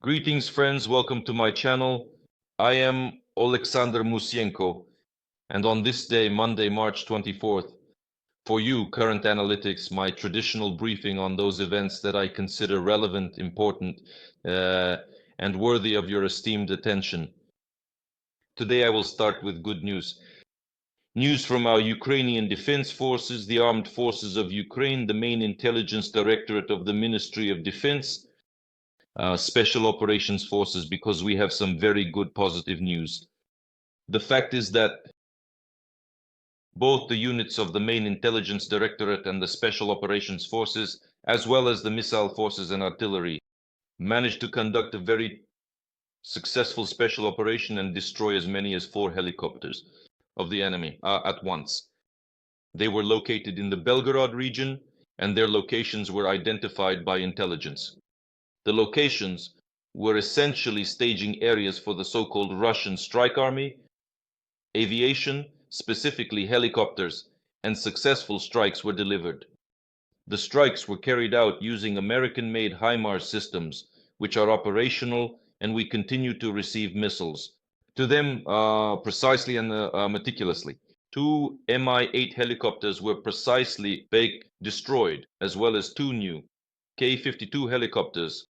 Greetings, friends. Welcome to my channel. I am Alexander Musienko, and on this day, Monday, March 24th, for you, Current Analytics, my traditional briefing on those events that I consider relevant, important, uh, and worthy of your esteemed attention. Today, I will start with good news. News from our Ukrainian Defense Forces, the Armed Forces of Ukraine, the main intelligence directorate of the Ministry of Defense, Special Operations Forces, because we have some very good positive news. The fact is that both the units of the main intelligence directorate and the Special Operations Forces, as well as the missile forces and artillery, managed to conduct a very successful special operation and destroy as many as 4 helicopters of the enemy at once. They were located in the Belgorod region, and their locations were identified by intelligence. The locations were essentially staging areas for the so-called Russian strike army, aviation, specifically helicopters, and successful strikes were delivered. The strikes were carried out using American-made HIMARS systems, which are operational, and we continue to receive missiles to them precisely and meticulously. 2 Mi-8 helicopters were precisely destroyed, as well as 2 new K-52 helicopters,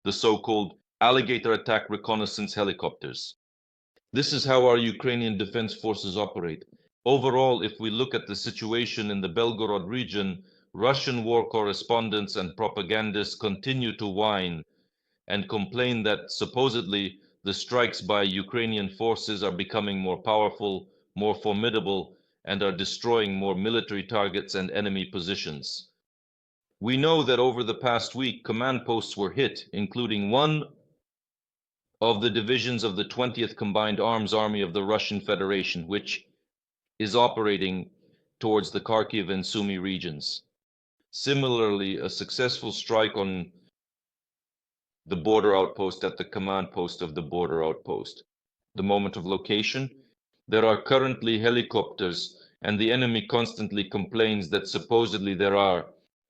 the so-called alligator attack reconnaissance helicopters. This is how our Ukrainian defense forces operate. Overall, if we look at the situation in the Belgorod region, Russian war correspondents and propagandists continue to whine and complain that supposedly the strikes by Ukrainian forces are becoming more powerful, more formidable, and are destroying more military targets and enemy positions. We know that over the past week, command posts were hit, including one of the divisions of the 20th Combined Arms Army of the Russian Federation, which is operating towards the Kharkiv and Sumy regions. Similarly, a successful strike on the border outpost at the command post of the border outpost. The moment of location, there are currently helicopters, and the enemy constantly complains that supposedly there are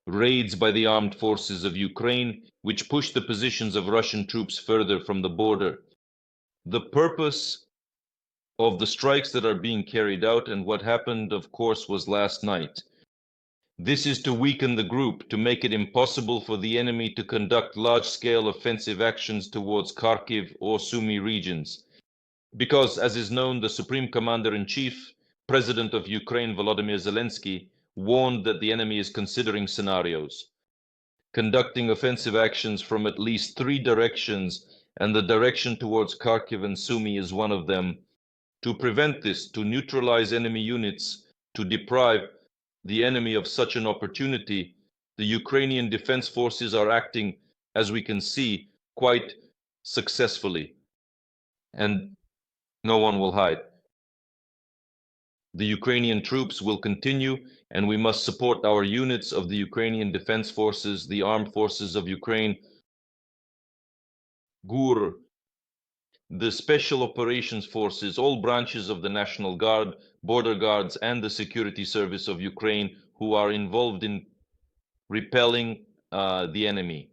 raids by the armed forces of Ukraine, which push the positions of Russian troops further from the border. The purpose of the strikes that are being carried out, and what happened, of course, was last night. This is to weaken the group, to make it impossible for the enemy to conduct large-scale offensive actions towards Kharkiv or Sumy regions. Because, as is known, the Supreme Commander-in-Chief, President of Ukraine Volodymyr Zelensky, warned that the enemy is considering scenarios, conducting offensive actions from at least 3 directions, and the direction towards Kharkiv and Sumy is one of them. To prevent this, to neutralize enemy units, to deprive the enemy of such an opportunity, the Ukrainian Defense Forces are acting, as we can see, quite successfully. And no one will hide. The Ukrainian troops will continue, and we must support our units of the Ukrainian Defense Forces, the Armed Forces of Ukraine, GUR, the Special Operations Forces, all branches of the National Guard, Border Guards, and the Security Service of Ukraine who are involved in repelling the enemy.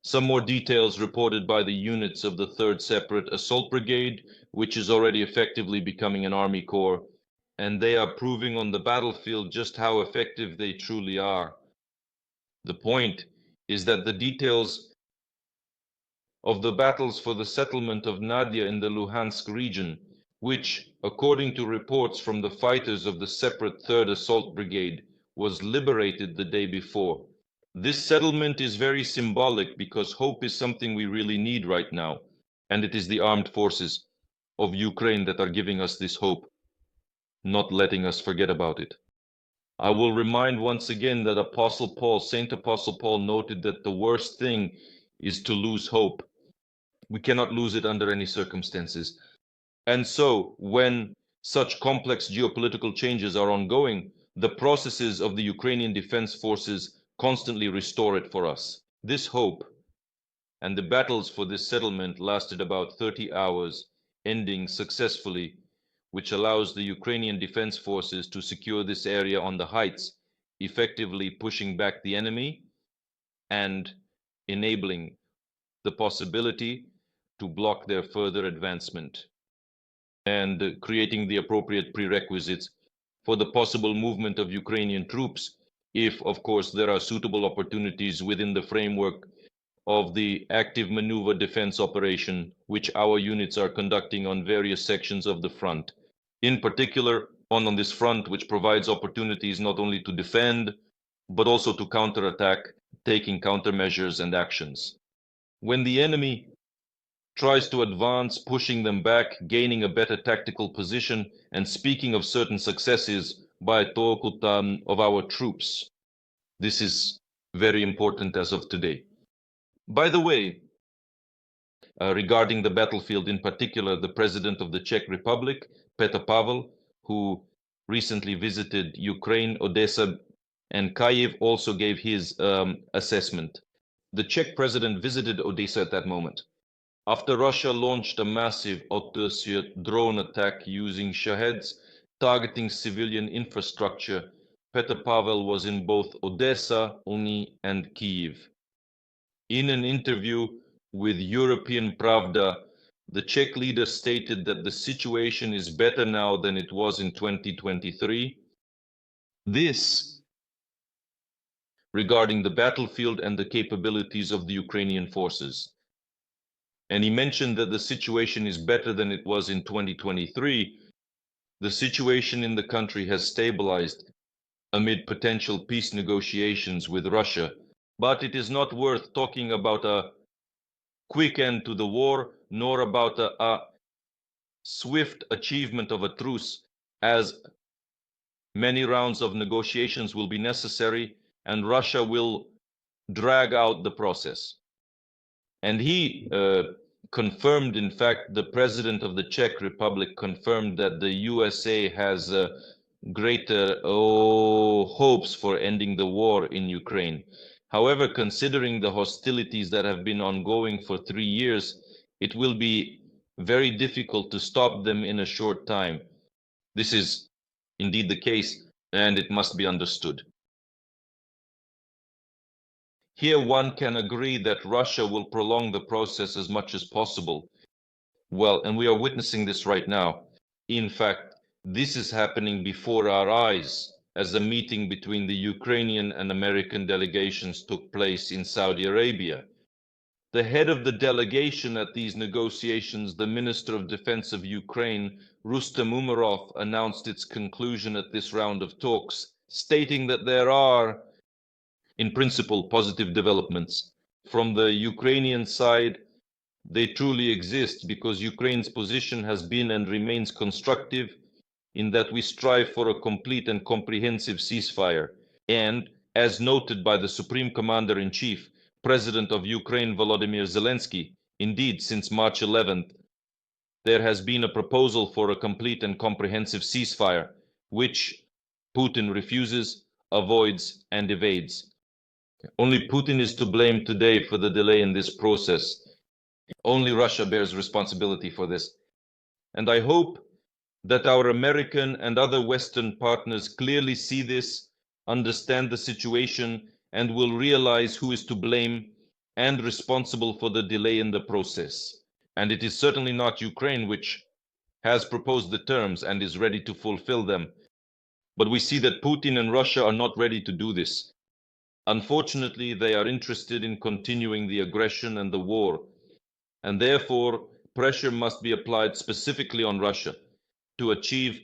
Some more details reported by the units of the 3rd Separate Assault Brigade, which is already effectively becoming an Army Corps, and they are proving on the battlefield just how effective they truly are. The point is that the details of the battles for the settlement of Nadia in the Luhansk region, which, according to reports from the fighters of the separate 3rd Assault Brigade, was liberated the day before. This settlement is very symbolic because hope is something we really need right now, and it is the armed forces of Ukraine that are giving us this hope, not letting us forget about it. I will remind once again that Saint Apostle Paul noted that the worst thing is to lose hope. We cannot lose it under any circumstances. And so, when such complex geopolitical changes are ongoing, the processes of the Ukrainian Defense Forces constantly restore it for us. This hope and the battles for this settlement lasted about 30 hours, ending successfully, which allows the Ukrainian Defense Forces to secure this area on the heights, effectively pushing back the enemy and enabling the possibility to block their further advancement, and creating the appropriate prerequisites for the possible movement of Ukrainian troops, if, of course, there are suitable opportunities within the framework of the active maneuver defense operation, which our units are conducting on various sections of the front. In particular, on this front, which provides opportunities not only to defend, but also to counterattack, taking countermeasures and actions. When the enemy tries to advance, pushing them back, gaining a better tactical position, and speaking of certain successes by Tokutan of our troops. This is very important as of today. By the way, regarding the battlefield in particular, the President of the Czech Republic, Petr Pavel, who recently visited Ukraine, Odessa, and Kyiv, also gave his assessment. The Czech president visited Odessa at that moment. After Russia launched a massive audacious drone attack using Shaheds, targeting civilian infrastructure, Petr Pavel was in both Odessa, Oni, and Kyiv. In an interview with European Pravda, the Czech leader stated that the situation is better now than it was in 2023. This regarding the battlefield and the capabilities of the Ukrainian forces. And he mentioned that the situation is better than it was in 2023. The situation in the country has stabilized amid potential peace negotiations with Russia, but it is not worth talking about a quick end to the war, nor about a swift achievement of a truce, as many rounds of negotiations will be necessary and Russia will drag out the process. And he confirmed, in fact, the president of the Czech Republic confirmed that the USA has greater hopes for ending the war in Ukraine. However, considering the hostilities that have been ongoing for 3 years, it will be very difficult to stop them in a short time. This is indeed the case, and it must be understood. Here one can agree that Russia will prolong the process as much as possible. Well, and we are witnessing this right now. In fact, this is happening before our eyes as a meeting between the Ukrainian and American delegations took place in Saudi Arabia. The head of the delegation at these negotiations, the Minister of Defense of Ukraine, Rustem Umerov, announced its conclusion at this round of talks, stating that there are in principle, positive developments. From the Ukrainian side, they truly exist because Ukraine's position has been and remains constructive in that we strive for a complete and comprehensive ceasefire. And, as noted by the Supreme Commander-in-Chief, President of Ukraine Volodymyr Zelensky, indeed, since March 11th, there has been a proposal for a complete and comprehensive ceasefire, which Putin refuses, avoids, and evades. Only Putin is to blame today for the delay in this process. Only Russia bears responsibility for this. And I hope that our American and other Western partners clearly see this, understand the situation, and will realize who is to blame and responsible for the delay in the process. And it is certainly not Ukraine, which has proposed the terms and is ready to fulfill them. But we see that Putin and Russia are not ready to do this. Unfortunately, they are interested in continuing the aggression and the war, and therefore pressure must be applied specifically on Russia to achieve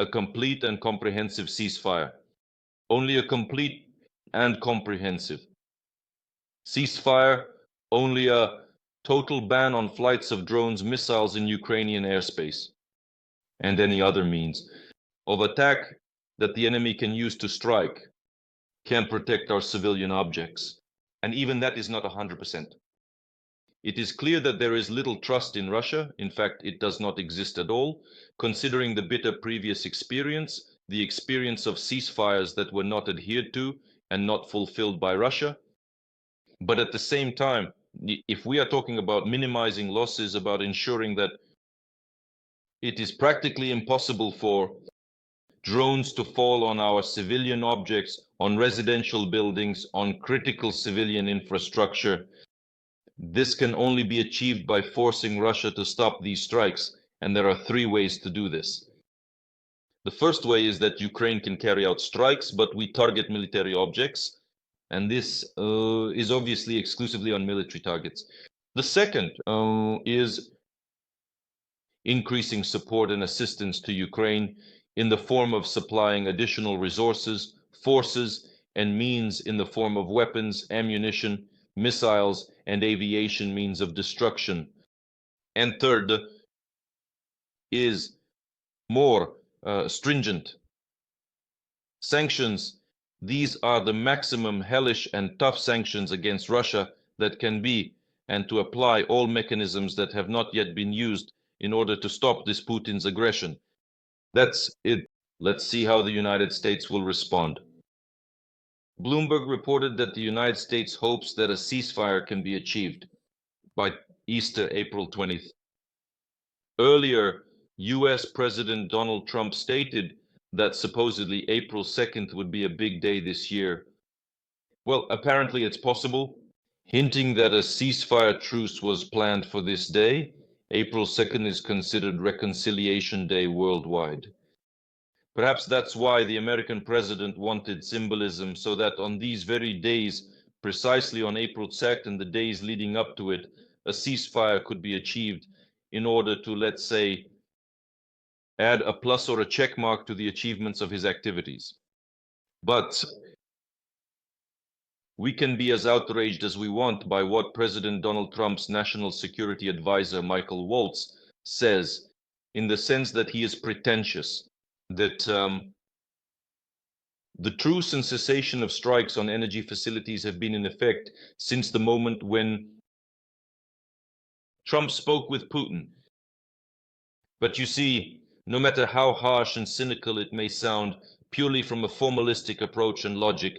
a complete and comprehensive ceasefire. Only a complete and comprehensive ceasefire, only a total ban on flights of drones, missiles in Ukrainian airspace, and any other means of attack that the enemy can use to strike can protect our civilian objects. And even that is not 100%. It is clear that there is little trust in Russia. In fact, it does not exist at all, considering the bitter previous experience, the experience of ceasefires that were not adhered to and not fulfilled by Russia. But at the same time, if we are talking about minimizing losses, about ensuring that it is practically impossible for drones to fall on our civilian objects, on residential buildings, on critical civilian infrastructure, This can only be achieved by forcing Russia to stop these strikes, and there are three ways to do this. The first way is that Ukraine can carry out strikes, but we target military objects, and this is obviously exclusively on military targets. The second is increasing support and assistance to Ukraine in the form of supplying additional resources, forces, and means in the form of weapons, ammunition, missiles, and aviation means of destruction. And third is more stringent sanctions. These are the maximum hellish and tough sanctions against Russia that can be, and to apply all mechanisms that have not yet been used in order to stop this Putin's aggression. That's it. Let's see how the United States will respond. Bloomberg reported that the United States hopes that a ceasefire can be achieved by Easter, April 20th. Earlier, US President Donald Trump stated that supposedly April 2nd would be a big day this year. Well, apparently it's possible, hinting that a ceasefire truce was planned for this day. April 2nd is considered Reconciliation Day worldwide. Perhaps that's why the American president wanted symbolism, so that on these very days, precisely on April 2nd and the days leading up to it, a ceasefire could be achieved in order to, let's say, add a plus or a check mark to the achievements of his activities. But we can be as outraged as we want by what President Donald Trump's national security advisor, Michael Waltz, says, in the sense that he is pretentious, that the truce and cessation of strikes on energy facilities have been in effect since the moment when Trump spoke with Putin. But you see, no matter how harsh and cynical it may sound, purely from a formalistic approach and logic,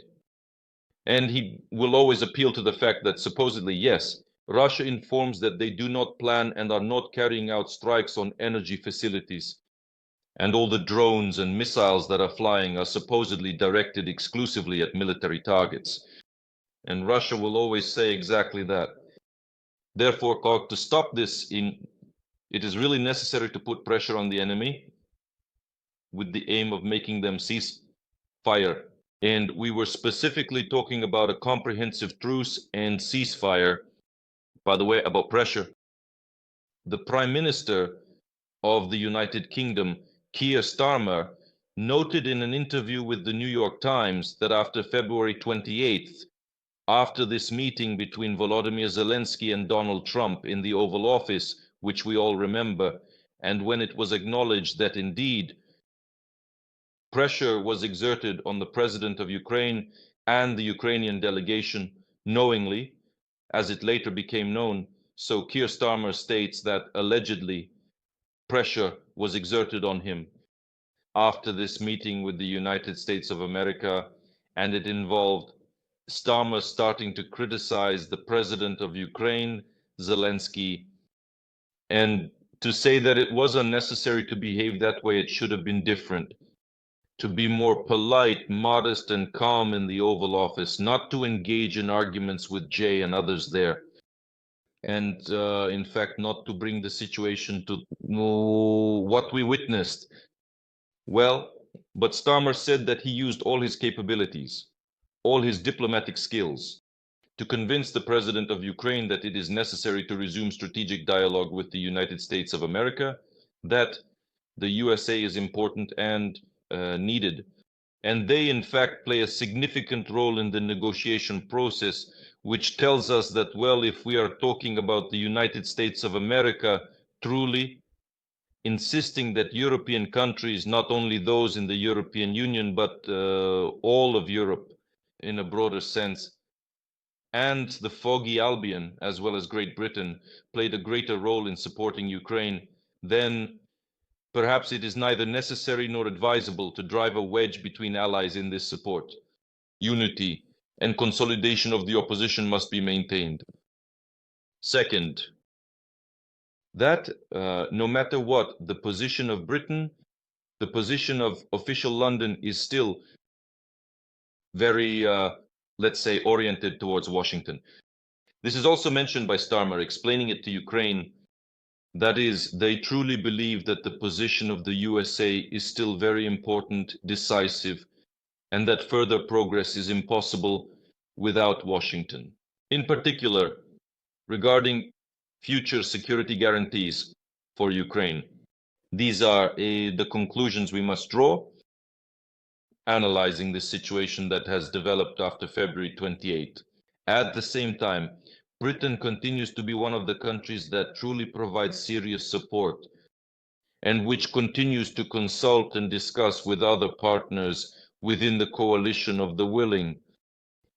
and he will always appeal to the fact that supposedly, yes, Russia informs that they do not plan and are not carrying out strikes on energy facilities, and all the drones and missiles that are flying are supposedly directed exclusively at military targets. And Russia will always say exactly that. Therefore, to stop this, it is really necessary to put pressure on the enemy with the aim of making them cease fire. And we were specifically talking about a comprehensive truce and ceasefire. By the way, about pressure. The Prime Minister of the United Kingdom, Keir Starmer, noted in an interview with the New York Times that after February 28th, after this meeting between Volodymyr Zelensky and Donald Trump in the Oval Office, which we all remember, and when it was acknowledged that indeed pressure was exerted on the president of Ukraine and the Ukrainian delegation knowingly, as it later became known. So Keir Starmer states that allegedly pressure was exerted on him after this meeting with the United States of America, and it involved Starmer starting to criticize the president of Ukraine, Zelensky, and to say that it was unnecessary to behave that way, it should have been different. To be more polite, modest, and calm in the Oval Office, not to engage in arguments with Jay and others there. And in fact, not to bring the situation to what we witnessed. Well, but Starmer said that he used all his capabilities, all his diplomatic skills, to convince the president of Ukraine that it is necessary to resume strategic dialogue with the United States of America, that the USA is important and needed. And they, in fact, play a significant role in the negotiation process, which tells us that, well, if we are talking about the United States of America truly insisting that European countries, not only those in the European Union, but all of Europe in a broader sense, and the Foggy Albion, as well as Great Britain, played a greater role in supporting Ukraine, then perhaps it is neither necessary nor advisable to drive a wedge between allies in this support. Unity and consolidation of the opposition must be maintained. Second, that no matter what, the position of Britain, the position of official London is still very, let's say, oriented towards Washington. This is also mentioned by Starmer, explaining it to Ukraine. That is, they truly believe that the position of the USA is still very important, decisive, and that further progress is impossible without Washington. In particular, regarding future security guarantees for Ukraine. These are the conclusions we must draw, analyzing the situation that has developed after February 28. At the same time, Britain continues to be one of the countries that truly provides serious support and which continues to consult and discuss with other partners within the coalition of the willing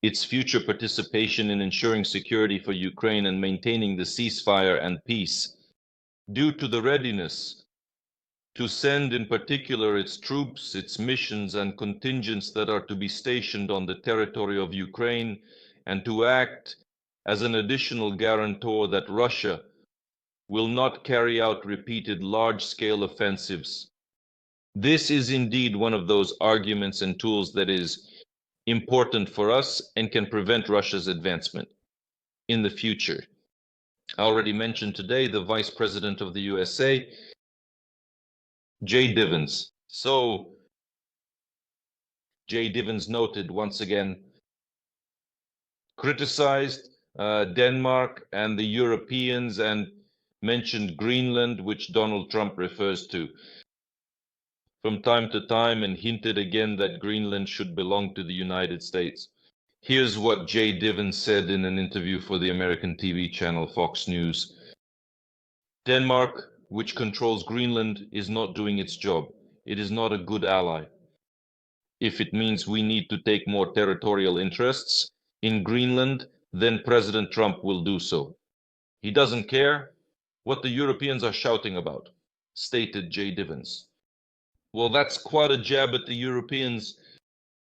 its future participation in ensuring security for Ukraine and maintaining the ceasefire and peace. Due to the readiness to send in particular its troops, its missions and contingents that are to be stationed on the territory of Ukraine, and to act as an additional guarantor that Russia will not carry out repeated large-scale offensives. This is indeed one of those arguments and tools that is important for us and can prevent Russia's advancement in the future. I already mentioned today the Vice President of the USA, Jay Divins. So, Jay Divins noted once again, criticized Denmark and the Europeans and mentioned Greenland, which Donald Trump refers to from time to time, and hinted again that Greenland should belong to the United States. Here's what Jay Divins said in an interview for the American TV channel Fox News. Denmark, which controls Greenland, is not doing its job. It is not a good ally. If it means we need to take more territorial interests in Greenland, then President Trump will do so. He doesn't care what the Europeans are shouting about, stated Jay Divins. Well, that's quite a jab at the Europeans.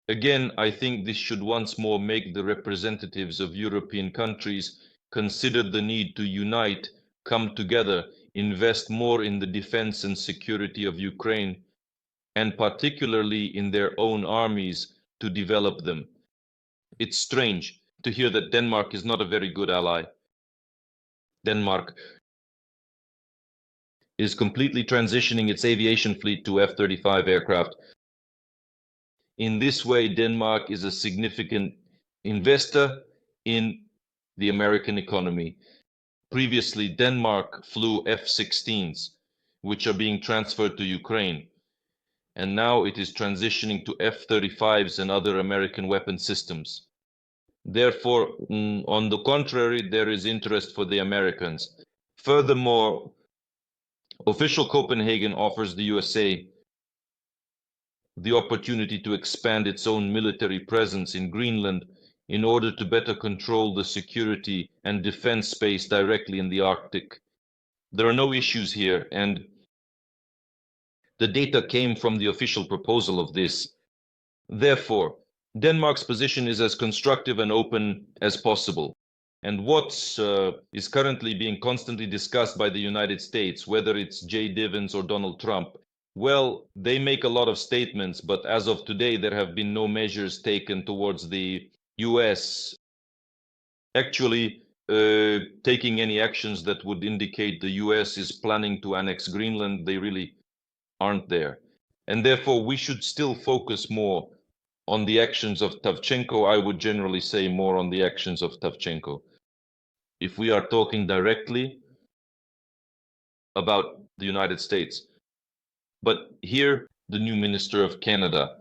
Again, I think this should once more make the representatives of European countries consider the need to unite, come together, invest more in the defense and security of Ukraine, and particularly in their own armies to develop them. It's strange to hear that Denmark is not a very good ally. Denmark is completely transitioning its aviation fleet to F-35 aircraft. In this way, Denmark is a significant investor in the American economy. Previously, Denmark flew F-16s, which are being transferred to Ukraine, and now it is transitioning to F-35s and other American weapon systems. Therefore, on the contrary, there is interest for the Americans. Furthermore, official Copenhagen offers the USA the opportunity to expand its own military presence in Greenland in order to better control the security and defense space directly in the Arctic. There are no issues here, and the data came from the official proposal of this. Therefore, Denmark's position is as constructive and open as possible. And what is currently being constantly discussed by the United States, whether it's Jay Divins or Donald Trump, well, they make a lot of statements, but as of today, there have been no measures taken towards the US actually taking any actions that would indicate the US is planning to annex Greenland. They really aren't there. And therefore, we should still focus more on the actions of Tavchenko. I would generally say more on the actions of Tavchenko. If we are talking directly about the United States. But here, the new Minister of Canada,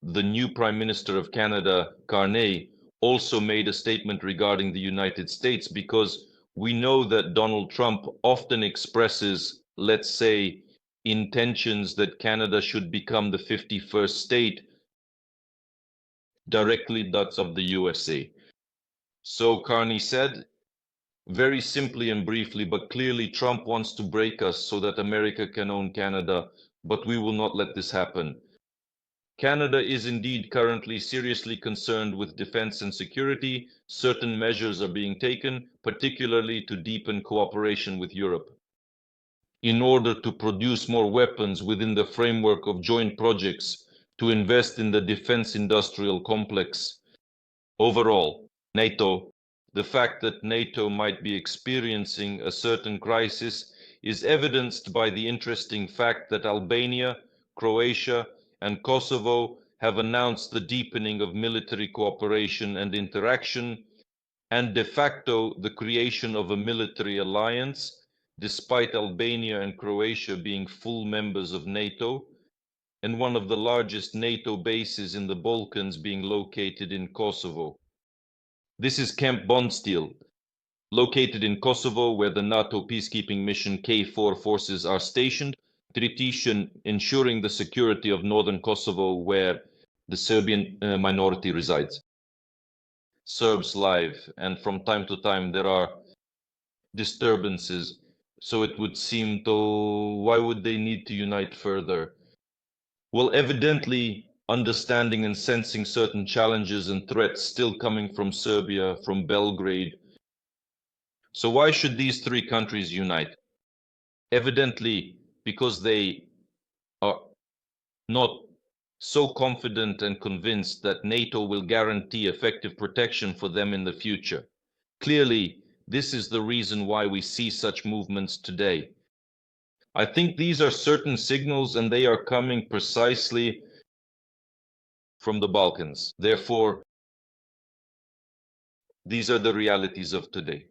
the new Prime Minister of Canada, Carney, also made a statement regarding the United States, because we know that Donald Trump often expresses, let's say, intentions that Canada should become the 51st state, directly that's of the USA. So Carney said, very simply and briefly, but clearly, Trump wants to break us so that America can own Canada, but we will not let this happen. Canada is indeed currently seriously concerned with defense and security. Certain measures are being taken, particularly to deepen cooperation with Europe, in order to produce more weapons within the framework of joint projects, to invest in the defense industrial complex. Overall, NATO The fact that NATO might be experiencing a certain crisis is evidenced by the interesting fact that Albania, Croatia, and Kosovo have announced the deepening of military cooperation and interaction, and de facto the creation of a military alliance, despite Albania and Croatia being full members of NATO, and one of the largest NATO bases in the Balkans being located in Kosovo. This is Camp Bondsteel, located in Kosovo, where the NATO peacekeeping mission K4 forces are stationed, Tritish, ensuring the security of northern Kosovo, where the Serbian minority resides. Serbs live, and from time to time there are disturbances. So it would seem, though, why would they need to unite further? Well, evidently, understanding and sensing certain challenges and threats still coming from Serbia, from Belgrade. So why should these three countries unite? Evidently, because they are not so confident and convinced that NATO will guarantee effective protection for them in the future. Clearly, this is the reason why we see such movements today. I think these are certain signals, and they are coming precisely from the Balkans. Therefore, these are the realities of today.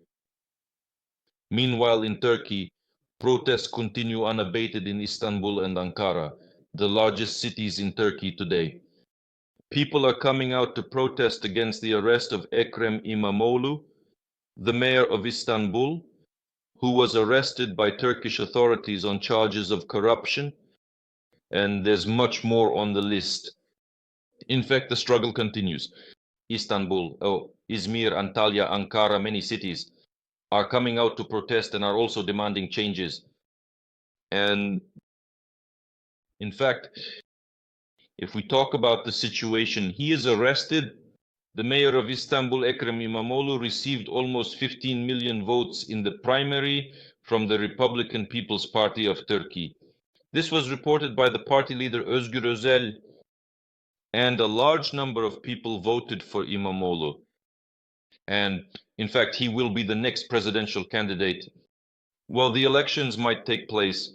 Meanwhile, in Turkey, protests continue unabated in Istanbul and Ankara, the largest cities in Turkey today. People are coming out to protest against the arrest of Ekrem İmamoğlu, the mayor of Istanbul, who was arrested by Turkish authorities on charges of corruption, and there's much more on the list. In fact, the struggle continues. Istanbul, Izmir, Antalya, Ankara, many cities are coming out to protest and are also demanding changes. And in fact, if we talk about the situation, he is arrested. The mayor of Istanbul, Ekrem İmamoğlu, received almost 15 million votes in the primary from the Republican People's Party of Turkey. This was reported by the party leader Özgür Özel, and a large number of people voted for İmamoğlu. And in fact, he will be the next presidential candidate. Well, the elections might take place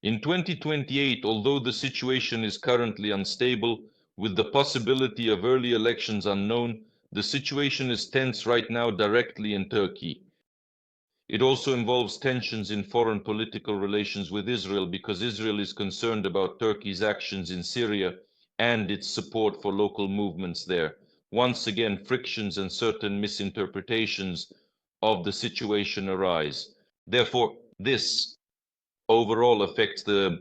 in 2028, although the situation is currently unstable, with the possibility of early elections unknown. The situation is tense right now directly in Turkey. It also involves tensions in foreign political relations with Israel, because Israel is concerned about Turkey's actions in Syria and its support for local movements there. Once again, frictions and certain misinterpretations of the situation arise. Therefore, this overall affects the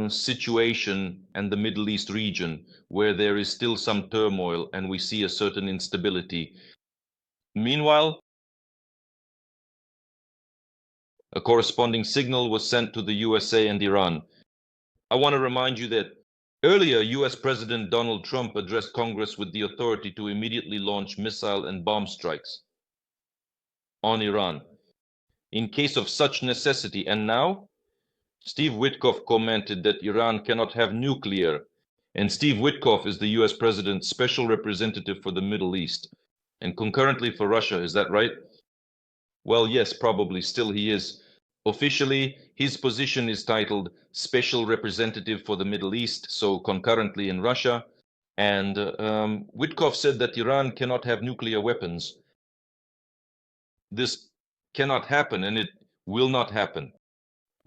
situation and the Middle East region, where there is still some turmoil and we see a certain instability. Meanwhile, a corresponding signal was sent to the USA and Iran. I want to remind you that earlier, US President Donald Trump addressed Congress with the authority to immediately launch missile and bomb strikes on Iran in case of such necessity. And now, Steve Witkoff commented that Iran cannot have nuclear. And Steve Witkoff is the US President's special representative for the Middle East, and concurrently for Russia. Is that right? Well, yes, probably. Still, he is. Officially, his position is titled Special Representative for the Middle East, so concurrently in Russia. And Witkoff said that Iran cannot have nuclear weapons. This cannot happen, and it will not happen.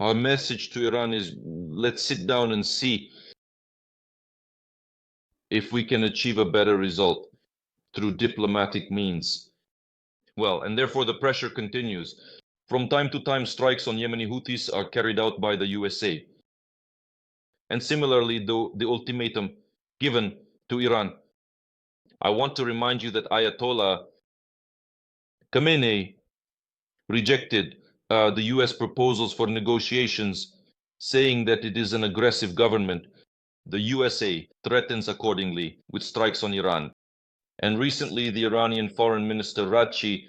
Our message to Iran is, let's sit down and see if we can achieve a better result through diplomatic means. Well, and therefore the pressure continues. From time to time, strikes on Yemeni Houthis are carried out by the USA. And similarly, the ultimatum given to Iran. I want to remind you that Ayatollah Khamenei rejected the US proposals for negotiations, saying that it is an aggressive government. The USA threatens accordingly with strikes on Iran. And recently, the Iranian Foreign Minister Rachi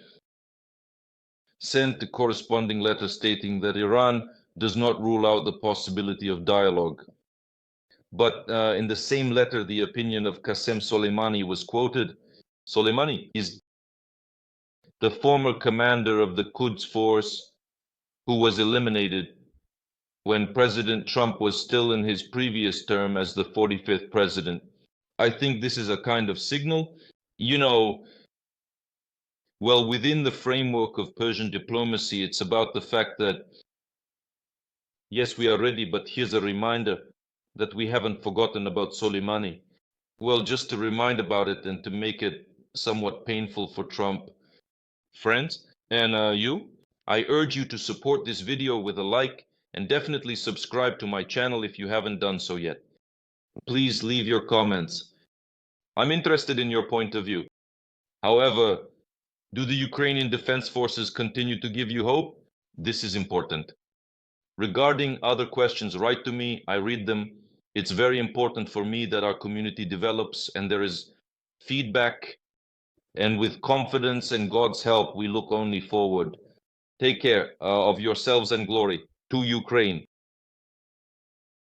sent a corresponding letter stating that Iran does not rule out the possibility of dialogue. But in the same letter, the opinion of Qasem Soleimani was quoted. Soleimani is the former commander of the Quds force, who was eliminated when President Trump was still in his previous term as the 45th president. I think this is a kind of signal. You know, well, within the framework of Persian diplomacy, it's about the fact that, yes, we are ready, but here's a reminder that we haven't forgotten about Soleimani. Well, just to remind about it and to make it somewhat painful for Trump. Friends, and I urge you to support this video with a like and definitely subscribe to my channel if you haven't done so yet. Please leave your comments. I'm interested in your point of view. However, do the Ukrainian Defense Forces continue to give you hope? This is important. Regarding other questions, write to me, I read them. It's very important for me that our community develops and there is feedback, and with confidence and God's help, we look only forward. Take care of yourselves and glory. To Ukraine.